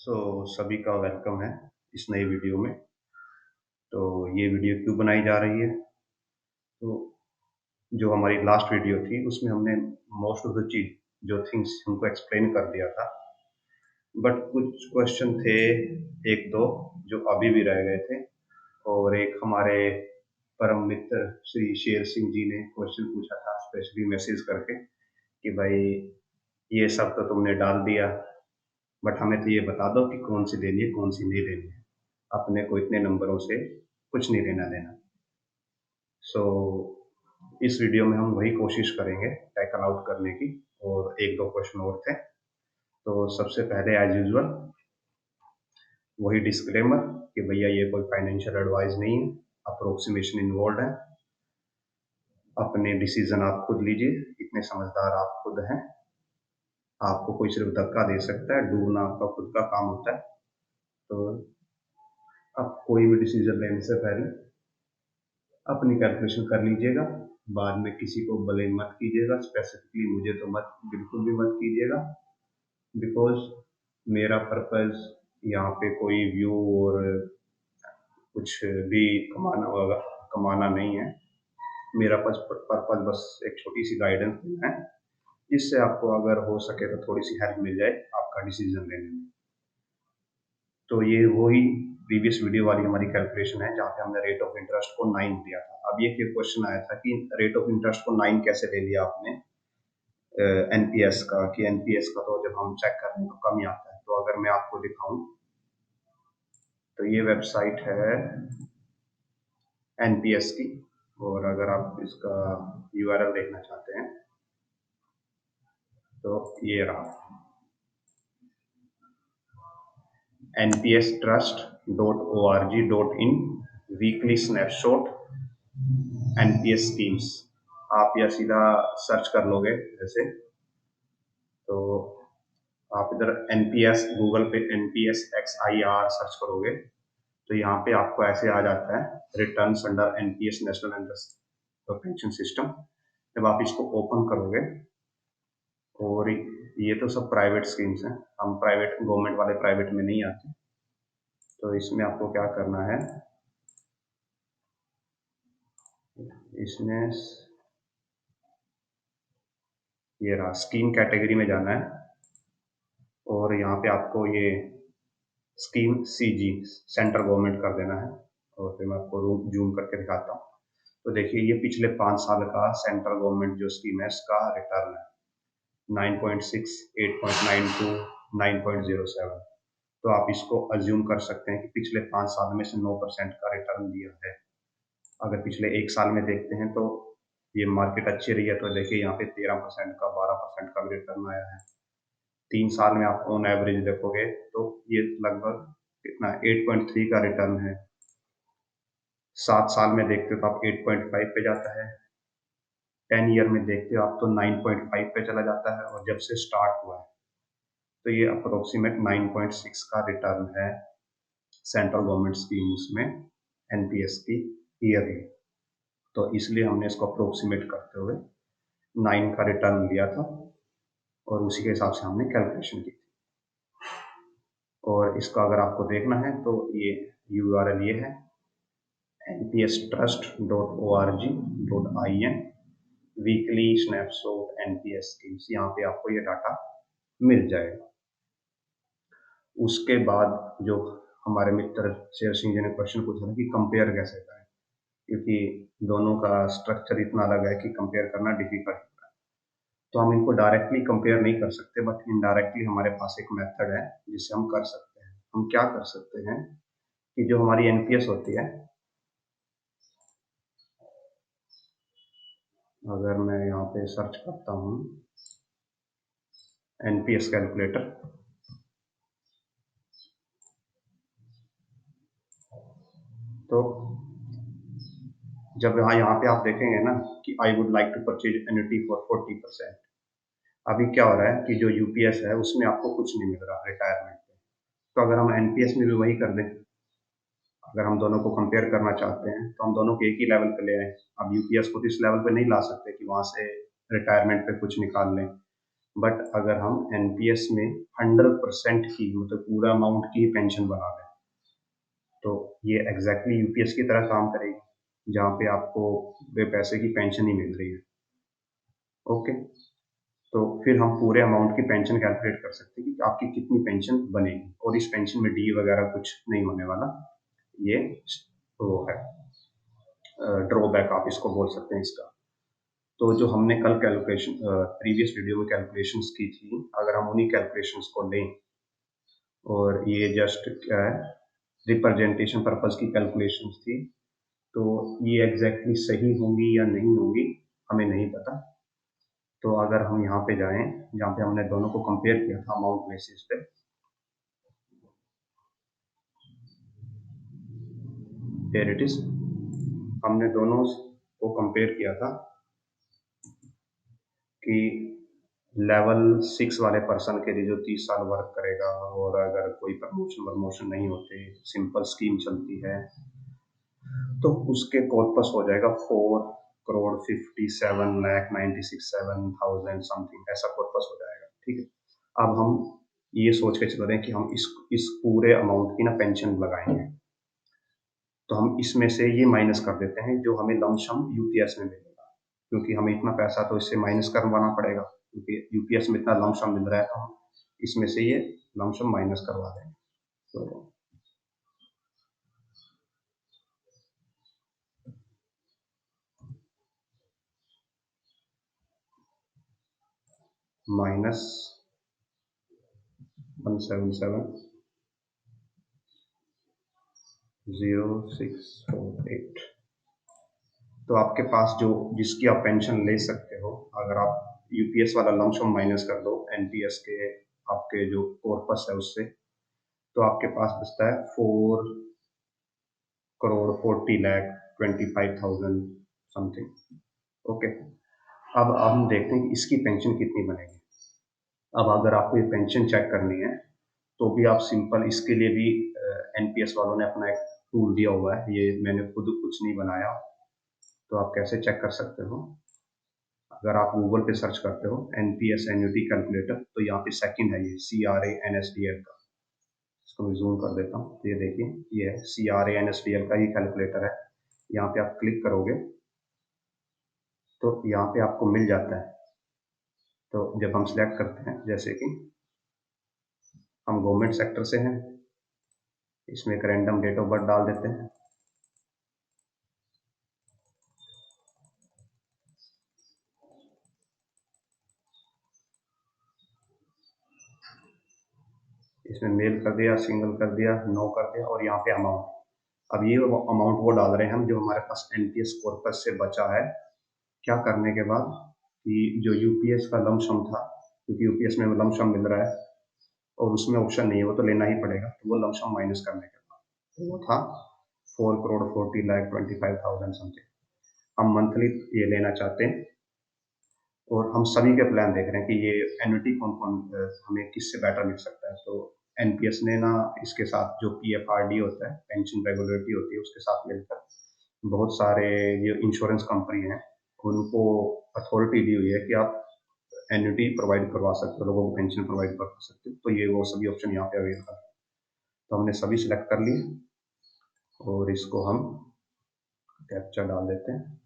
सभी का वेलकम है इस नई वीडियो में। तो ये वीडियो क्यों बनाई जा रही है? तो जो हमारी लास्ट वीडियो थी उसमें हमने मोस्ट ऑफ द चीज जो थिंग्स हमको एक्सप्लेन कर दिया था, बट कुछ क्वेश्चन थे एक दो जो अभी भी रह गए थे। और एक हमारे परम मित्र श्री शेर सिंह जी ने क्वेश्चन पूछा था स्पेशली मैसेज करके कि भाई ये सब तो तुमने डाल दिया, बट हमें तो ये बता दो कि कौन सी देनी है कौन सी नहीं देनी है। अपने को इतने नंबरों से कुछ नहीं लेना देना। सो इस वीडियो में हम वही कोशिश करेंगे टैकल आउट करने की, और एक दो क्वेश्चन और थे। तो सबसे पहले एज यूजुअल वही डिस्क्लेमर कि भैया ये कोई फाइनेंशियल एडवाइस नहीं है, अप्रोक्सीमेशन इन्वॉल्व है, अपने डिसीजन आप खुद लीजिए, इतने समझदार आप खुद हैं। आपको कोई सिर्फ धक्का दे सकता है, डूबना आपका खुद का काम होता है। तो आप कोई भी डिसीजन लेने से पहले अपनी कैलकुलेशन कर लीजिएगा। बाद में किसी को ब्लेम मत कीजिएगा, स्पेसिफिकली मुझे तो मत, बिल्कुल भी मत कीजिएगा, बिकॉज मेरा पर्पस यहाँ पे कोई व्यू और कुछ भी कमाना नहीं है। मेरा पर्पस बस एक छोटी सी गाइडेंस देना है, जिससे आपको अगर हो सके तो थोड़ी सी हेल्प मिल जाए आपका डिसीजन लेने में। तो ये वही प्रीवियस वीडियो वाली हमारी कैलकुलेशन है जहाँ पे हमने रेट ऑफ इंटरेस्ट को 9 दिया था। अब ये क्वेश्चन आया था कि रेट ऑफ इंटरेस्ट को 9 कैसे ले लिया आपने एनपीएस का, कि एनपीएस का तो जब हम चेक करते हैं तो कम ही आता है। तो अगर मैं आपको दिखाऊं तो ये वेबसाइट है एनपीएस की, और अगर आप इसका यूआरएल देखना चाहते हैं तो ये रहा npstrust.org.in weekly snapshot NPS schemes. आप या सीधा सर्च कर लोगे जैसे, तो आप इधर एनपीएस गूगल पे NPSXIR सर्च करोगे तो यहाँ पे आपको ऐसे आ जाता है returns under NPS national pension system. जब आप इसको ओपन करोगे, और ये तो सब प्राइवेट स्कीम्स हैं, हम प्राइवेट गवर्नमेंट वाले प्राइवेट में नहीं आते। तो इसमें आपको क्या करना है, इसमें ये रहा स्कीम कैटेगरी में जाना है, और यहाँ पे आपको ये स्कीम सीजी सेंट्रल गवर्नमेंट कर देना है। और फिर मैं आपको जूम करके दिखाता हूँ। तो देखिए ये पिछले 5 साल का सेंट्रल गवर्नमेंट जो स्कीम है इसका रिटर्न है 9.6, 8.92, 9.07। तो आप इसको अज्यूम कर सकते हैं कि पिछले 5 साल में से 9% का रिटर्न दिया है। अगर पिछले 1 साल में देखते हैं तो ये मार्केट अच्छी रही है, तो देखिए यहाँ पे 13% का, 12% का भी रिटर्न आया है। 3 साल में आप ऑन एवरेज देखोगे तो ये लगभग कितना 8.3 का रिटर्न है। 7 साल में देखते हो तो आप 8.5 पे जाता है। 10 ईयर में देखते हो आप तो 9.5 पे चला जाता है, और जब से स्टार्ट हुआ है तो ये अप्रोक्सीमेट 9.6 का रिटर्न है सेंट्रल गवर्नमेंट स्कीम्स में एनपीएस की ईयरली। तो इसलिए हमने इसको अप्रोक्सीमेट करते हुए 9 का रिटर्न लिया था, और उसी के हिसाब से हमने कैलकुलेशन की थी। और इसका अगर आपको देखना है तो ये यूआरएल ये है npstrust.org.in weekly snapshot NPS schemes. यहाँ पे आपको ये डाटा मिल जाएगा। उसके बाद जो हमारे मित्र शेर सिंह जी ने क्वेश्चन पूछा था कि कंपेयर कैसे करें, क्योंकि दोनों का स्ट्रक्चर इतना अलग है कि कंपेयर करना डिफिकल्ट है। तो हम इनको डायरेक्टली कंपेयर नहीं कर सकते, बट इनडायरेक्टली हमारे पास एक मेथड है जिससे हम कर सकते हैं। हम क्या कर सकते हैं कि जो हमारी एनपीएस होती है, अगर मैं यहाँ पे सर्च करता हूँ एनपीएस कैलकुलेटर, तो जब यहाँ पे आप देखेंगे ना कि I would like to purchase annuity for 40%, अभी क्या हो रहा है कि जो यूपीएस है उसमें आपको कुछ नहीं मिल रहा रिटायरमेंट पे। तो अगर हम एनपीएस में भी वही कर दें, अगर हम दोनों को कंपेयर करना चाहते हैं तो हम दोनों को एक ही लेवल पे ले आए। अब यूपीएस को तो इस लेवल पे नहीं ला सकते कि वहां से रिटायरमेंट पे कुछ निकाल लें, बट अगर हम एनपीएस में 100% की मतलब पूरा अमाउंट की पेंशन बना लें तो ये एग्जैक्टली यूपीएस की तरह काम करेगी, जहाँ पे आपको वे पैसे की पेंशन ही मिल रही है। ओके, तो फिर हम पूरे अमाउंट की पेंशन कैलकुलेट कर सकते हैं कि आपकी कितनी पेंशन बनेगी, और इस पेंशन में डी वगैरह कुछ नहीं होने वाला। ये वो है ड्रॉबैक, आप इसको बोल सकते हैं इसका। तो जो हमने कल कैलकुलेशन प्रीवियस वीडियो में कैलकुलेशंस की थी, अगर हम उन्हीं कैलकुलेशंस को लें, और ये जस्ट क्या है, रिप्रेजेंटेशन पर्पस की कैलकुलेशंस थी, तो ये एग्जैक्टली सही होंगी या नहीं होंगी हमें नहीं पता। तो अगर हम यहाँ पे जाएं जहाँ पे हमने दोनों को कंपेयर किया था अमाउंट बेसिस पे, देयर इट इज, हमने दोनों को कंपेयर किया था कि लेवल 6 वाले पर्सन के लिए जो 30 साल वर्क करेगा, और अगर कोई प्रमोशन नहीं होते, सिंपल स्कीम चलती है, तो उसके कॉर्पस हो जाएगा 4,57,96,700 समथिंग, ऐसा कॉर्पस हो जाएगा। ठीक है, अब हम ये सोच के चल रहे हैं कि हम इस पूरे अमाउंट की ना पेंशन लगाएंगे, तो हम इसमें से ये माइनस कर देते हैं जो हमें लमसम यूपीएस में मिलेगा, क्योंकि हमें इतना पैसा तो इससे माइनस करवाना पड़ेगा, क्योंकि यूपीएस में इतना लमसम मिल रहा है, तो हम इसमें से ये लमसम माइनस करवा देंगे। तो -177,0648। तो आपके पास जो जिसकी आप पेंशन ले सकते हो, अगर आप यूपीएस वाला लमसम माइनस कर दो एनपीएस के आपके जो कॉर्पस है उससे, तो आपके पास बचता है 4,40,25,000 समथिंग। ओके, अब हम देखते हैं कि इसकी पेंशन कितनी बनेगी। अब अगर आपको ये पेंशन चेक करनी है, तो भी आप सिंपल इसके लिए भी एनपीएस वालों ने अपना एक टूल दिया हुआ है, ये मैंने खुद कुछ नहीं बनाया। तो आप कैसे चेक कर सकते हो, अगर आप गूगल पे सर्च करते हो एनपीएस एन्युटी कैलकुलेटर, तो यहाँ पे सेकंड है ये CRANSDL का। इसको मैं जूम कर देता हूँ, तो ये देखिए ये है CRANSDL का ही कैलकुलेटर है। यहाँ पे आप क्लिक करोगे तो यहाँ पे आपको मिल जाता है। तो जब हम सिलेक्ट करते हैं, जैसे कि हम गवर्नमेंट सेक्टर से हैं, इसमें एक रैंडम डेट ऑफ बर्थ डाल देते हैं, इसमें मेल कर दिया, सिंगल कर दिया, नो कर दिया, और यहाँ पे अमाउंट। अब ये अमाउंट वो डाल रहे हैं हम जो हमारे पास एनपीएस कॉर्पस से बचा है, क्या करने के बाद कि जो यूपीएस का लमसम था, क्योंकि यूपीएस में लमसम मिल रहा है और उसमें ऑप्शन नहीं है, वो तो लेना ही पड़ेगा, तो वो लमसम माइनस करने के बाद तो वो था 4,40,25,000 समथिंग। हम मंथली ये लेना चाहते हैं, और हम सभी के प्लान देख रहे हैं कि ये एन्युटी कौन कौन हमें किससे बेटर मिल सकता है। तो एनपीएस ने ना इसके साथ जो पीएफआरडी होता है, पेंशन रेगुलेटरी होती है, उसके साथ मिलकर बहुत सारे जो इंश्योरेंस कंपनी हैं उनको अथॉरिटी दी हुई है कि आप एन्युटी प्रोवाइड करवा सकते हो, लोगों को पेंशन प्रोवाइड करवा सकते हो। तो ये वो सभी ऑप्शन यहाँ पे अवेलेबल है, तो हमने सभी सिलेक्ट कर लिए, और इसको हम कैप्चा डाल देते हैं।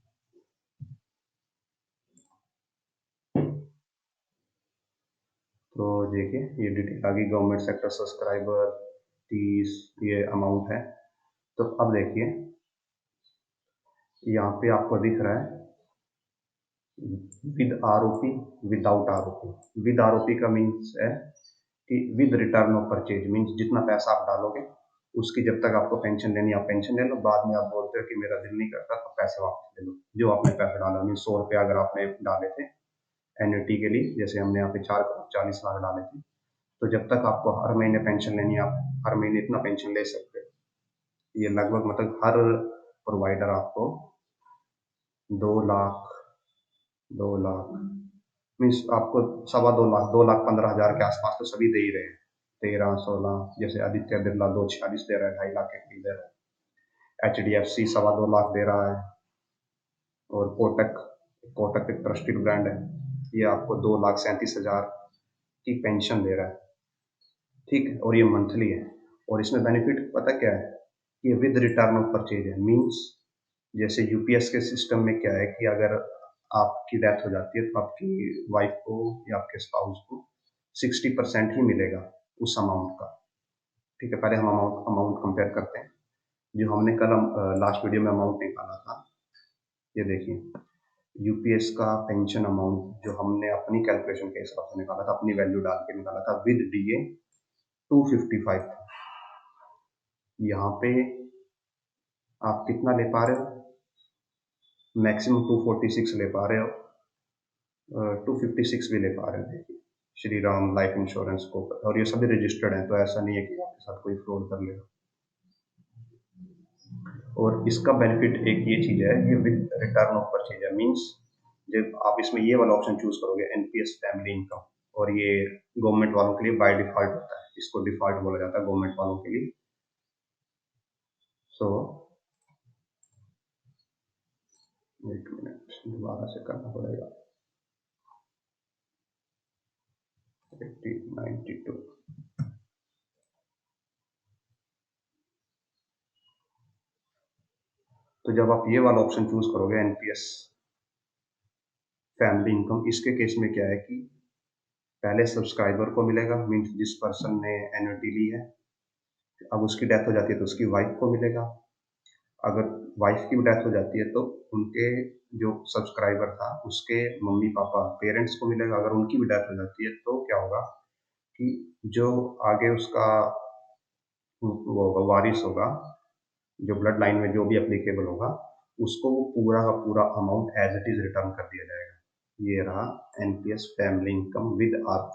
तो देखिए ये डिटेल आ गई, गवर्नमेंट सेक्टर सब्सक्राइबर 30, ये अमाउंट है। तो अब देखिए यहाँ पे आपको दिख रहा है with ROP, without ROP. With ROP का मीन्स है कि with return of purchase, means जितना पैसा आप डालोगे उसकी जब तक आपको पेंशन लेनी आप पेंशन ले लो, बाद में आप बोलते हो कि मेरा दिल नहीं करता तो पैसे वापस ले लो जो आपने पैसा डाला। मीन 100 रुपये अगर आपने डाले थे एन्युटी के लिए, जैसे हमने यहाँ पे 4,40,00,000 डाले थे, तो जब तक आपको हर महीने पेंशन लेनी है, आप हर महीने इतना पेंशन ले सकते हो। ये लगभग मतलब हर प्रोवाइडर आपको 2 लाख, 2 लाख मीन्स आपको 2.25 लाख, 2,15,000 के आसपास तो सभी दे ही रहे हैं। 13, 16, जैसे आदित्य बिरला 2,46 दे रहा है, 2.5 लाख के करीब दे रहा है। HDFC 2.25 लाख दे रहा है, और कोटक, कोटक एक ट्रस्टेड ब्रांड है, ये आपको 2,37,000 की पेंशन दे रहा है, ठीक है, और ये मंथली है। और इसमें बेनिफिट पता क्या है, ये विद रिटर्न ऑफ परचेज है। मीन्स जैसे यूपीएस के सिस्टम में क्या है कि अगर आपकी डेथ हो जाती है तो आपकी वाइफ को या आपके स्पाउस को 60% ही मिलेगा उस अमाउंट का, ठीक है। पहले हम अमाउंट कंपेयर करते हैं। जो हमने कल लास्ट वीडियो में अमाउंट निकाला था, ये देखिए, यूपीएस का पेंशन अमाउंट जो हमने अपनी कैलकुलेशन के हिसाब से निकाला था, अपनी वैल्यू डाल के निकाला था, विद डीए 255 था। यहाँ पे आप कितना ले पा रहे हो, मैक्सिमम 246 ले पा रहे हो, 256 भी ले पा रहे हो। देखिए, श्री राम लाइफ इंश्योरेंस को, और ये सभी रजिस्टर्ड हैं, तो ऐसा नहीं है कि आपके साथ कोई फ्रॉड कर लेगा। और इसका बेनिफिट एक ये चीज है, ये विद रिटर्न ऑफ परचेज है। मीन्स जब आप इसमें ये वाला ऑप्शन चूज करोगे, एनपीएस फैमिली इनकम, और ये गवर्नमेंट वालों के लिए बाय डिफॉल्ट होता है, इसको डिफॉल्ट बोला जाता है गवर्नमेंट वालों के लिए। सो एक मिनट, दोबारा से करना पड़ेगा। 92। तो जब आप ये वाला ऑप्शन चूज करोगे, एनपीएस फैमिली इनकम, इसके केस में क्या है कि पहले सब्सक्राइबर को मिलेगा, मीन्स जिस पर्सन ने एन्युटी ली है, अब उसकी डेथ हो जाती है तो उसकी वाइफ को मिलेगा। अगर वाइफ की डेथ हो जाती है तो उनके जो सब्सक्राइबर था उसके मम्मी पापा पेरेंट्स को मिलेगा। अगर उनकी भी डेथ हो जाती है तो क्या होगा कि जो आगे उसका वो होगा, वारिस होगा, जो ब्लड लाइन में जो भी एप्लीकेबल होगा, उसको वो पूरा का पूरा amount as it is return कर दिया जाएगा। ये रहा NPS family income with arc.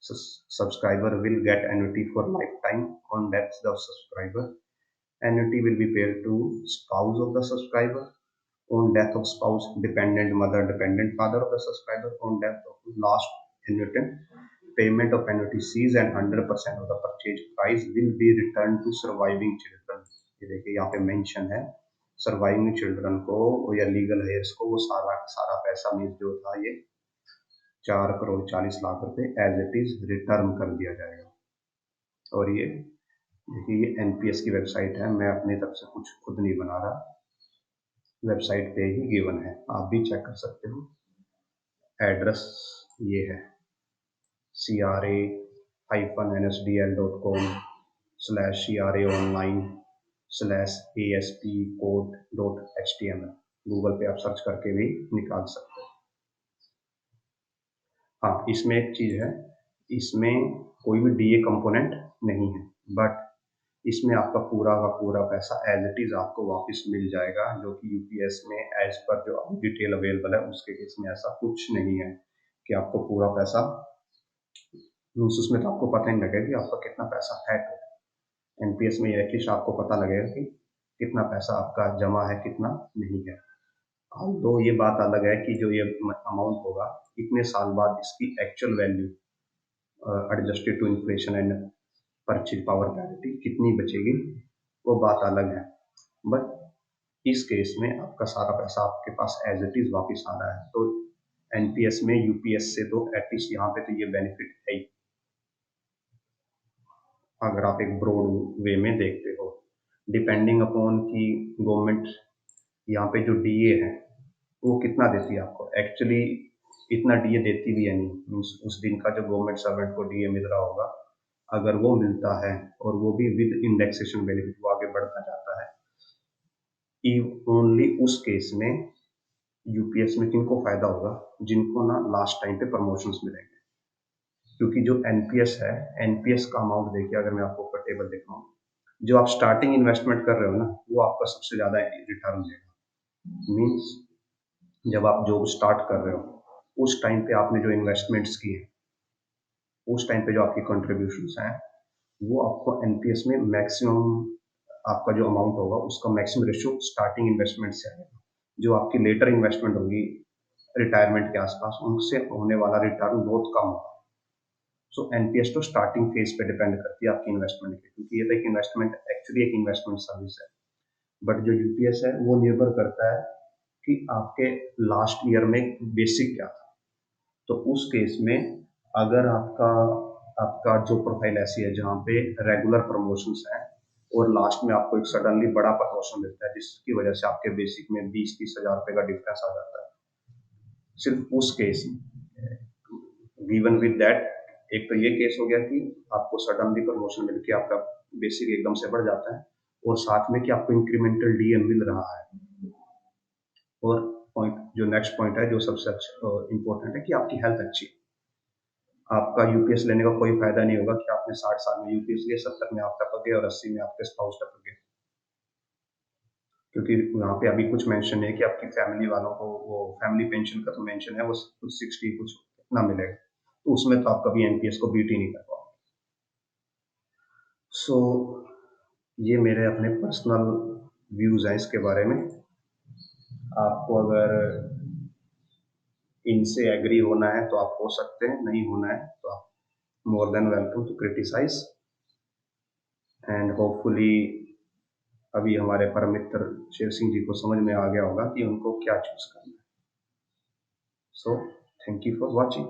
Subscriber will get annuity for lifetime on death of subscriber. Annuity will be paid to spouse of the subscriber on death of spouse, dependent mother, dependent father of the subscriber on death of last annuitant. Payment of annuity cease and 100% of the purchase price will be returned to surviving children. ये देखिए यहाँ पे mention है, surviving children को या legal hairs को वो सारा सारा पैसा मीन्स जो था ये 4,40,00,000 रुपए एज इट इज रिटर्न कर दिया जाएगा। और ये देखिए, ये एनपीएस की वेबसाइट है, मैं अपनी तरफ से कुछ खुद नहीं बना रहा, वेबसाइट पे ही गिवन है, आप भी चेक कर सकते हो। एड्रेस ये है cra-nsdl.com/craonline/aspcode.html, गूगल पे आप सर्च करके भी निकाल सकते हो। हाँ, इसमें एक चीज है, इसमें कोई भी डीए कंपोनेंट नहीं है, बट इसमें आपका पूरा का पूरा पैसा एज इट इज आपको वापस मिल जाएगा, जो कि यूपीएस में एज पर जो डिटेल अवेलेबल है उसके केस में ऐसा कुछ नहीं है कि आपको पूरा पैसा, उसमें तो आपको पता ही लगेगा कि आपका कितना पैसा है। एनपीएस में एटलीस्ट आपको पता लगेगा कि कितना पैसा आपका जमा है, कितना नहीं है। अब तो ये बात अलग है कि जो ये अमाउंट होगा इतने साल बाद इसकी actual value adjusted to inflation and purchase power parity कितनी बचेगी, वो बात अलग है। बट इस केस में आपका सारा पैसा आपके पास एज इट इज वापस आ रहा है। तो एनपीएस में यूपीएस से तो एटलीस्ट यहाँ पे तो ये बेनिफिट है ही, अगर आप एक ब्रॉड वे में देखते हो। डिपेंडिंग अपॉन की गवर्नमेंट यहाँ पे जो डीए है वो कितना देती है आपको, एक्चुअली इतना डीए देती भी है नहीं। मीन्स उस दिन का जो गवर्नमेंट सर्वेंट को डीए मिल रहा होगा, अगर वो मिलता है और वो भी विद इंडेक्सेशन बेनिफिट, वो आगे बढ़ता जाता है, ओनली उस केस में यूपीएस में किनको फायदा होगा, जिनको ना लास्ट टाइम पे प्रमोशंस मिलेंगे। क्योंकि जो एनपीएस है, एनपीएस का अमाउंट देखिए, अगर मैं आपको ऊपर टेबल दिखाऊं, जो आप स्टार्टिंग इन्वेस्टमेंट कर रहे हो ना, वो आपका सबसे ज्यादा रिटर्न देगा। मीन्स जब आप जॉब स्टार्ट कर रहे हो उस टाइम पे आपने जो इन्वेस्टमेंट्स की है, उस टाइम पे जो आपकी कंट्रीब्यूशंस हैं, वो आपको एनपीएस में मैक्सिमम आपका जो अमाउंट होगा उसका मैक्सिमम रेशियो स्टार्टिंग इन्वेस्टमेंट से आएगा। जो आपकी लेटर इन्वेस्टमेंट होगी रिटायरमेंट के आसपास, उनसे होने वाला रिटर्न बहुत कम होगा। सो एनपीएस तो स्टार्टिंग फेज पे डिपेंड करती है आपकी इन्वेस्टमेंट की, क्योंकि ये तो एक इन्वेस्टमेंट, एक्चुअली एक इन्वेस्टमेंट सर्विस है। बट जो यूपीएस है वो निर्भर करता है कि आपके लास्ट ईयर में बेसिक क्या था। तो उस केस में अगर आपका जो प्रोफाइल ऐसी है जहाँ पे रेगुलर प्रमोशंस हैं और लास्ट में आपको एक सडनली बड़ा प्रमोशन मिलता है जिसकी वजह से आपके बेसिक में 20-30 हज़ार रुपये का डिफरेंस आ जाता है, सिर्फ उस केस में गिवन विद दैट एक तो ये केस हो गया कि आपको सडनली प्रमोशन मिल के आपका बेसिक एकदम से बढ़ जाता है और साथ में कि आपको इंक्रीमेंटल डीएम मिल रहा है। और पॉइंट जो नेक्स्ट पॉइंट है जो सबसे अच्छा इंपॉर्टेंट है कि आपकी हेल्थ अच्छी है। आपका यूपीएस लेने का कोई फायदा नहीं होगा कि आपने 60 साल में यूपीएस लिया, 70 में आप टपक गए और 80 में आपके स्पाउस टपक गए, क्योंकि वहाँ पे अभी कुछ मेंशन है कि आपकी फैमिली वालों को वो फैमिली पेंशन का तो मेंशन है वो कुछ 60 कुछ ना मिलेगा, तो उसमें तो आप कभी एनपीएस को बीट ही नहीं कर पाओगे। सो ये मेरे अपने पर्सनल व्यूज हैं इसके बारे में। आपको अगर इनसे एग्री होना है तो आप हो सकते हैं, नहीं होना है तो आप more than welcome to criticise. And hopefully अभी हमारे परम मित्र शेर सिंह जी को समझ में आ गया होगा कि उनको क्या चूज करना है। So thank you for watching.